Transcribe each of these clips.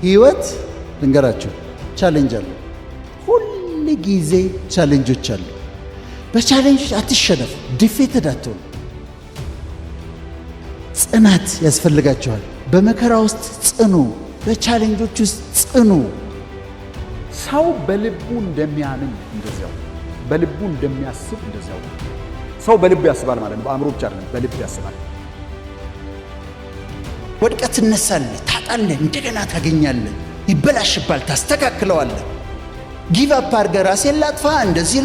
ህይወት ልንገራችሁ ቻሌንጅ አለ። ሁሉ ጊዜ ቻሌንጆች አሉ። በቻሌንጆች አትሸነፉ፣ ዲፌትድ አትሆኑ። ጽናት ያስፈልጋችኋል። በመከራ ውስጥ ጽኑ፣ በቻሌንጆች ውስጥ ጽኑ። ሰው በልቡ እንደሚያምን እንደዚያው በልቡ እንደሚያስብ እንደዚያው። ሰው በልቡ ያስባል ማለት ነው፣ በአእምሮ ብቻ አይደለም፣ በልብ ያስባል። ወድቀህ ትነሳለህ፣ ታጣለህ፣ እንደገና ታገኛለህ። ይበላሽባል፣ ታስተካክለዋለህ። ጊቭ አፕ አድርገህ ራሴን ላጥፋ፣ እንደዚህ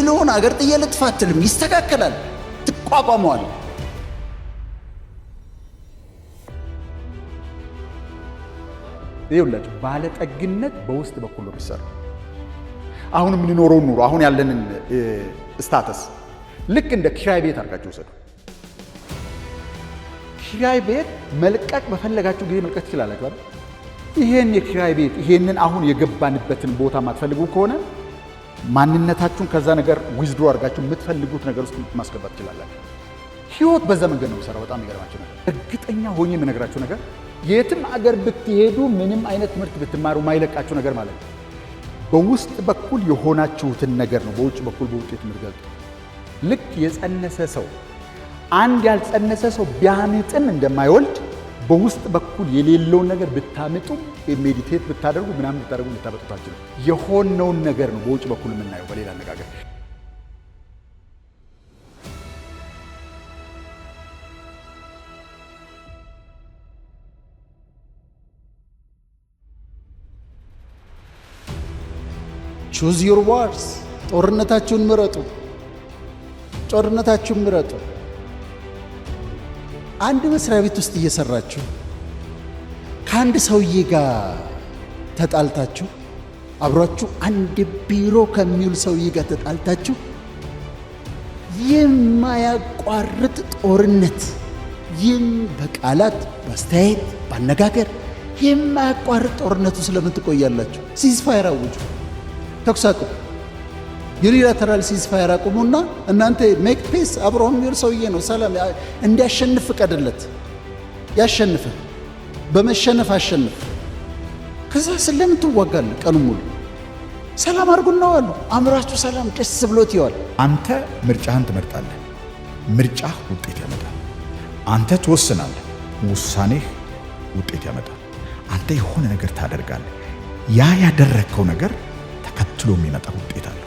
ልሆን፣ አገር ጥዬ ልጥፋ አትልም። ይስተካከላል፣ ትቋቋመዋለህ። ይኸውላችሁ ባለጠግነት በውስጥ በኩል ነው የሚሰራው። አሁን የምንኖረው ኑሮ፣ አሁን ያለንን ስታተስ ልክ እንደ ኪራይ ቤት አድርጋችሁ ወሰዱ። ኪራይ ቤት መልቀቅ በፈለጋችሁ ጊዜ መልቀቅ ትችላላችሁ አይደል? ይሄን የኪራይ ቤት ይሄንን አሁን የገባንበትን ቦታ ማትፈልጉ ከሆነ ማንነታችሁን ከዛ ነገር ዊዝድሮ አድርጋችሁ የምትፈልጉት ነገር ውስጥ ማስገባት ትችላላችሁ። ህይወት በዛ መንገድ ነው የሚሰራው። በጣም ይገርማችሁ ነገር፣ እርግጠኛ ሆኜ የምነግራችሁ ነገር የትም አገር ብትሄዱ ምንም አይነት ትምህርት ብትማሩ ማይለቃችሁ ነገር ማለት ነው። በውስጥ በኩል የሆናችሁትን ነገር ነው በውጭ በኩል በውጤት የምትገልጡ። ልክ የጸነሰ ሰው አንድ ያልጸነሰ ሰው ቢያምጥም እንደማይወልድ በውስጥ በኩል የሌለውን ነገር ብታምጡ ሜዲቴት ብታደርጉ ምናምን ብታደርጉ ልታመጡታችሁ ነው። የሆነውን ነገር ነው በውጭ በኩል የምናየው። በሌላ አነጋገር ቹዝ ዩር ዋርስ። ጦርነታችሁን ምረጡ። ጦርነታችሁን ምረጡ። አንድ መስሪያ ቤት ውስጥ እየሰራችሁ ከአንድ ሰውዬ ጋር ተጣልታችሁ፣ አብሯችሁ አንድ ቢሮ ከሚውል ሰውዬ ጋር ተጣልታችሁ የማያቋርጥ ጦርነት፣ ይህም በቃላት በአስተያየት ባነጋገር የማያቋርጥ ጦርነቱ ስለምን ትቆያላችሁ? ሲዝፋየር አውጁ። ተኩስ አቁም። ዩኒላተራል ሲዝፋየር አቁሙና እናንተ ሜክ ፔስ። አብሮም የሚውል ሰውዬ ነው፣ ሰላም እንዲያሸንፍ ፍቀድለት። ያሸንፈ፣ በመሸነፍ አሸንፍ። ከዛ ስለምን ትዋጋለህ? ቀኑ ሙሉ ሰላም አድርጉና ዋሉ። አእምሯችሁ ሰላም ደስ ብሎት ይዋል። አንተ ምርጫህን ትመርጣለህ፣ ምርጫህ ውጤት ያመጣል። አንተ ትወስናለህ፣ ውሳኔህ ውጤት ያመጣል። አንተ የሆነ ነገር ታደርጋለህ፣ ያ ያደረግከው ነገር ተከትሎ የሚመጣ ውጤት አለ።